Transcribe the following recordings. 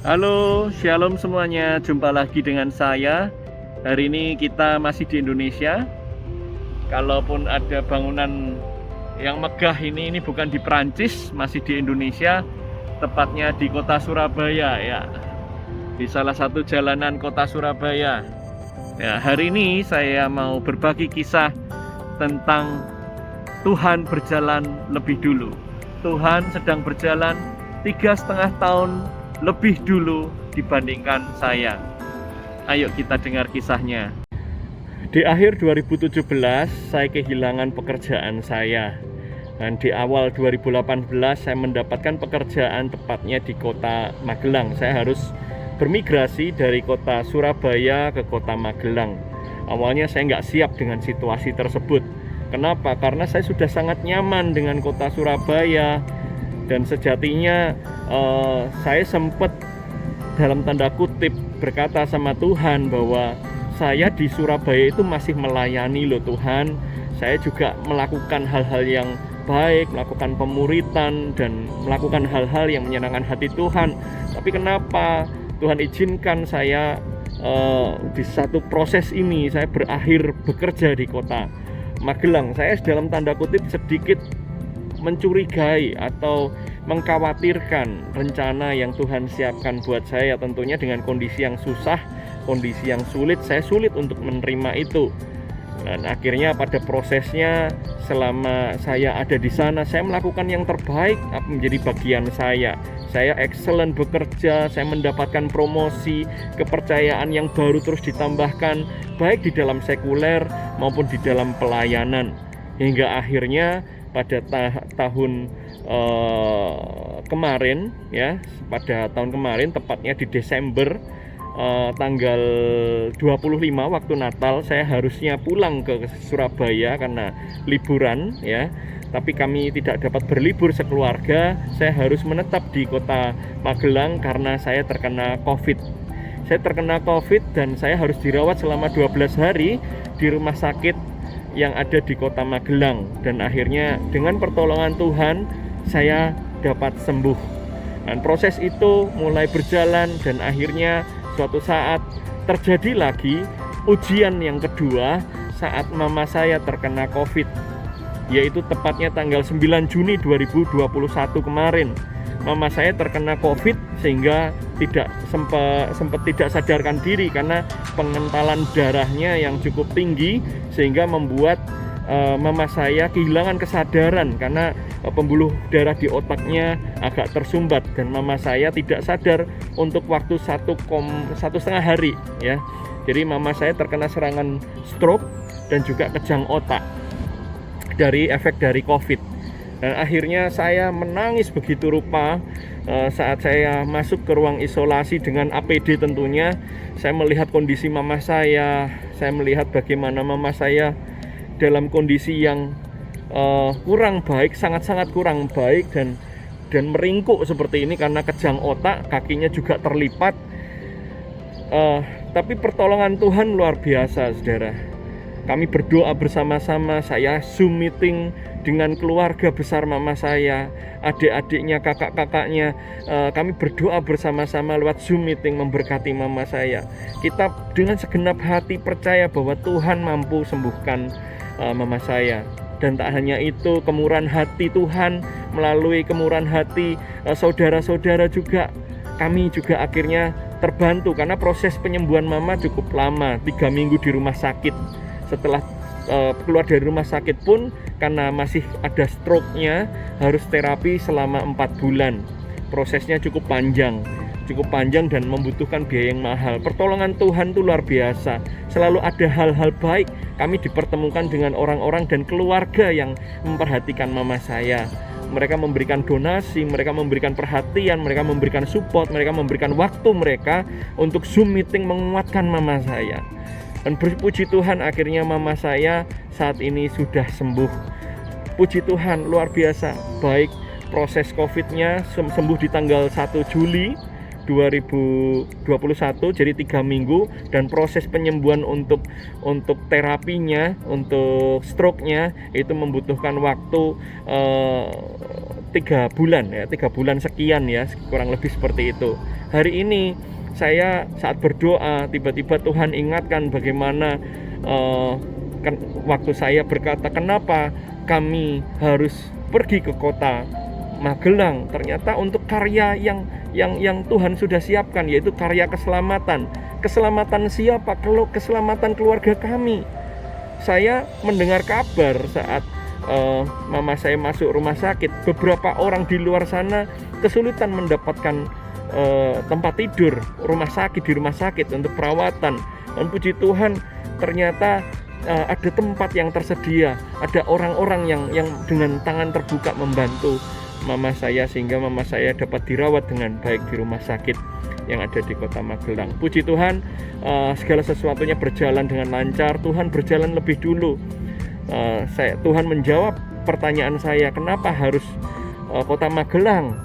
Halo, shalom semuanya. Jumpa lagi dengan saya. Hari ini kita masih di Indonesia. Kalaupun ada bangunan yang megah ini bukan di Perancis, masih di Indonesia. Tepatnya di kota Surabaya ya. Di salah satu jalanan kota Surabaya. Ya, hari ini saya mau berbagi kisah tentang Tuhan berjalan lebih dulu. Tuhan sedang berjalan 3,5 tahun lebih dulu dibandingkan saya. Ayo kita dengar kisahnya. Di akhir 2017 saya kehilangan pekerjaan saya. Dan di awal 2018 saya mendapatkan pekerjaan tepatnya di kota Magelang. Saya harus bermigrasi dari kota Surabaya ke kota Magelang. Awalnya saya nggak siap dengan situasi tersebut. Kenapa? Karena saya sudah sangat nyaman dengan kota Surabaya. Dan sejatinya saya sempat dalam tanda kutip berkata sama Tuhan bahwa saya di Surabaya itu masih melayani loh Tuhan. Saya juga melakukan hal-hal yang baik, melakukan pemuritan dan melakukan hal-hal yang menyenangkan hati Tuhan. Tapi kenapa Tuhan izinkan saya di satu proses ini saya berakhir bekerja di kota Magelang? Saya dalam tanda kutip sedikit mencurigai atau mengkhawatirkan rencana yang Tuhan siapkan buat saya. Tentunya dengan kondisi yang susah, kondisi yang sulit, saya sulit untuk menerima itu. Dan akhirnya pada prosesnya selama saya ada di sana, saya melakukan yang terbaik menjadi bagian saya. Saya excellent bekerja, saya mendapatkan promosi, kepercayaan yang baru terus ditambahkan, baik di dalam sekuler maupun di dalam pelayanan. Hingga akhirnya pada tahun kemarin ya, pada tahun kemarin tepatnya di Desember tanggal 25 waktu Natal, saya harusnya pulang ke Surabaya karena liburan ya. Tapi kami tidak dapat berlibur sekeluarga. Saya harus menetap di kota Magelang karena saya terkena COVID. Saya terkena COVID dan saya harus dirawat selama 12 hari di rumah sakit yang ada di kota Magelang. Dan akhirnya dengan pertolongan Tuhan saya dapat sembuh. Dan proses itu mulai berjalan dan akhirnya suatu saat terjadi lagi ujian yang kedua saat mama saya terkena COVID, yaitu tepatnya tanggal 9 Juni 2021 kemarin. Mama saya terkena COVID sehingga tidak sempat tidak sadarkan diri karena pengentalan darahnya yang cukup tinggi sehingga membuat mama saya kehilangan kesadaran karena pembuluh darah di otaknya agak tersumbat dan mama saya tidak sadar untuk waktu 1,5 hari ya. Jadi mama saya terkena serangan stroke dan juga kejang otak dari efek dari COVID. Dan akhirnya saya menangis begitu rupa saat saya masuk ke ruang isolasi dengan APD tentunya. Saya melihat kondisi mama saya melihat bagaimana mama saya dalam kondisi yang kurang baik, sangat-sangat kurang baik dan meringkuk seperti ini karena kejang otak, kakinya juga terlipat. Tapi pertolongan Tuhan luar biasa, saudara. Kami berdoa bersama-sama, saya Zoom meeting dengan keluarga besar mama saya, adik-adiknya, kakak-kakaknya. Kami berdoa bersama-sama lewat Zoom meeting memberkati mama saya. Kita dengan segenap hati percaya bahwa Tuhan mampu sembuhkan mama saya. Dan tak hanya itu, kemurahan hati Tuhan melalui kemurahan hati saudara-saudara juga, kami juga akhirnya terbantu karena proses penyembuhan mama cukup lama, 3 minggu di rumah sakit. Setelah keluar dari rumah sakit pun karena masih ada stroke-nya harus terapi selama 4 bulan. Prosesnya cukup panjang dan membutuhkan biaya yang mahal. Pertolongan Tuhan itu luar biasa. Selalu ada hal-hal baik. Kami dipertemukan dengan orang-orang dan keluarga yang memperhatikan mama saya. Mereka memberikan donasi, mereka memberikan perhatian, mereka memberikan support, mereka memberikan waktu mereka untuk Zoom meeting menguatkan mama saya. Dan berpuji Tuhan akhirnya mama saya saat ini sudah sembuh. Puji Tuhan luar biasa. Baik proses COVID-nya sembuh di tanggal 1 Juli 2021, jadi 3 minggu, dan proses penyembuhan untuk terapinya, untuk stroke-nya itu membutuhkan waktu 3 bulan ya, 3 bulan sekian ya, kurang lebih seperti itu. Hari ini saya saat berdoa, tiba-tiba Tuhan ingatkan bagaimana waktu saya berkata, kenapa kami harus pergi ke kota Magelang, ternyata untuk karya yang Tuhan sudah siapkan, yaitu karya keselamatan. Keselamatan siapa? Kalau keselamatan keluarga kami. Saya mendengar kabar saat mama saya masuk rumah sakit, beberapa orang di luar sana kesulitan mendapatkan tempat tidur di rumah sakit untuk perawatan. Dan puji Tuhan, ternyata ada tempat yang tersedia, ada orang-orang yang dengan tangan terbuka membantu mama saya, sehingga mama saya dapat dirawat dengan baik di rumah sakit yang ada di kota Magelang. Puji Tuhan, segala sesuatunya berjalan dengan lancar. Tuhan berjalan lebih dulu. Tuhan menjawab pertanyaan saya, kenapa harus kota Magelang?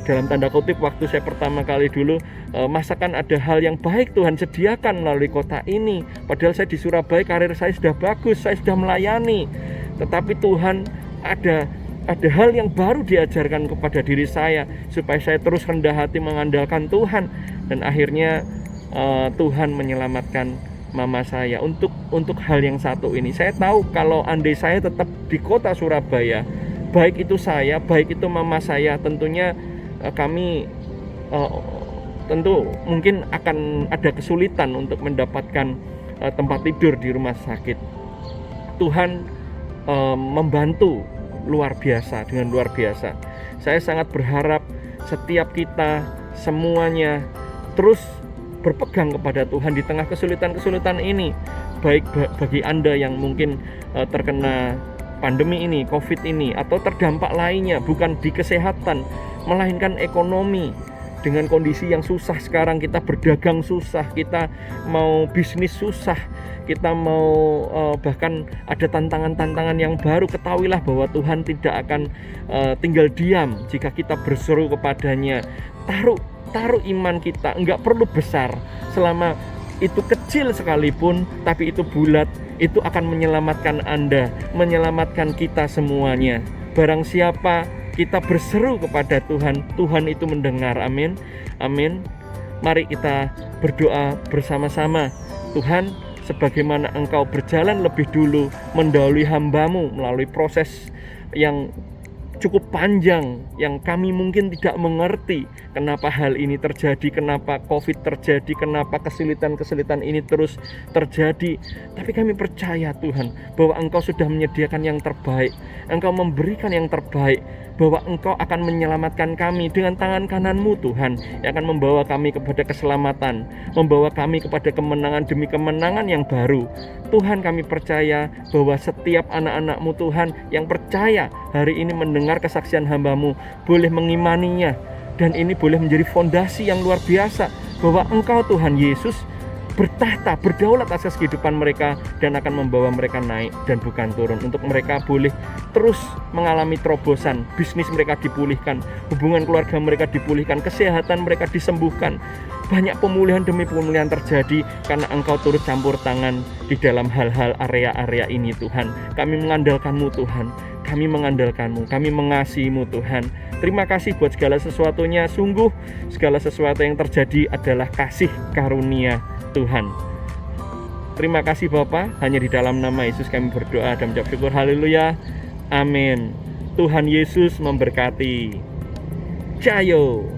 Dalam tanda kutip, waktu saya pertama kali dulu, masakan ada hal yang baik Tuhan sediakan melalui kota ini. Padahal saya di Surabaya, karir saya sudah bagus, saya sudah melayani. Tetapi Tuhan ada hal yang baru diajarkan kepada diri saya, supaya saya terus rendah hati mengandalkan Tuhan. Dan akhirnya Tuhan menyelamatkan mama saya untuk hal yang satu ini. Saya tahu kalau andai saya tetap di kota Surabaya, baik itu saya, baik itu mama saya, tentunya kami tentu mungkin akan ada kesulitan untuk mendapatkan tempat tidur di rumah sakit. Tuhan membantu dengan luar biasa. Saya sangat berharap setiap kita semuanya terus berpegang kepada Tuhan di tengah kesulitan-kesulitan ini, baik bagi Anda yang mungkin terkena pandemi ini, COVID ini, atau terdampak lainnya, bukan di kesehatan, melainkan ekonomi. Dengan kondisi yang susah sekarang, kita berdagang susah, kita mau bisnis susah, kita mau bahkan ada tantangan-tantangan yang baru. Ketahuilah bahwa Tuhan tidak akan tinggal diam jika kita berseru kepadanya. Taruh iman kita, enggak perlu besar, selama itu kecil sekalipun, tapi itu bulat, itu akan menyelamatkan Anda, menyelamatkan kita semuanya. Barang siapa kita berseru kepada Tuhan, Tuhan itu mendengar. Amin, amin. Mari kita berdoa bersama-sama. Tuhan, sebagaimana Engkau berjalan lebih dulu mendahului hamba-Mu melalui proses yang cukup panjang, yang kami mungkin tidak mengerti kenapa hal ini terjadi, kenapa COVID terjadi, kenapa kesulitan-kesulitan ini terus terjadi. Tapi kami percaya Tuhan, bahwa Engkau sudah menyediakan yang terbaik, Engkau memberikan yang terbaik, bahwa Engkau akan menyelamatkan kami dengan tangan kanan-Mu Tuhan, yang akan membawa kami kepada keselamatan, membawa kami kepada kemenangan demi kemenangan yang baru. Tuhan, kami percaya bahwa setiap anak-anak-Mu Tuhan yang percaya hari ini mendengar kesaksian hamba-Mu boleh mengimaninya, dan ini boleh menjadi fondasi yang luar biasa bahwa Engkau Tuhan Yesus bertahta, berdaulat atas kehidupan mereka, dan akan membawa mereka naik dan bukan turun. Untuk mereka boleh terus mengalami terobosan, bisnis mereka dipulihkan, hubungan keluarga mereka dipulihkan, kesehatan mereka disembuhkan. Banyak pemulihan demi pemulihan terjadi karena Engkau turut campur tangan di dalam hal-hal area-area ini Tuhan. Kami mengandalkan-Mu Tuhan, kami mengandalkan-Mu, kami mengasihi-Mu Tuhan. Terima kasih buat segala sesuatunya. Sungguh segala sesuatu yang terjadi adalah kasih karunia Tuhan. Terima kasih Bapa, hanya di dalam nama Yesus kami berdoa dan mengucap syukur. Haleluya, amin. Tuhan Yesus memberkati. Cayo.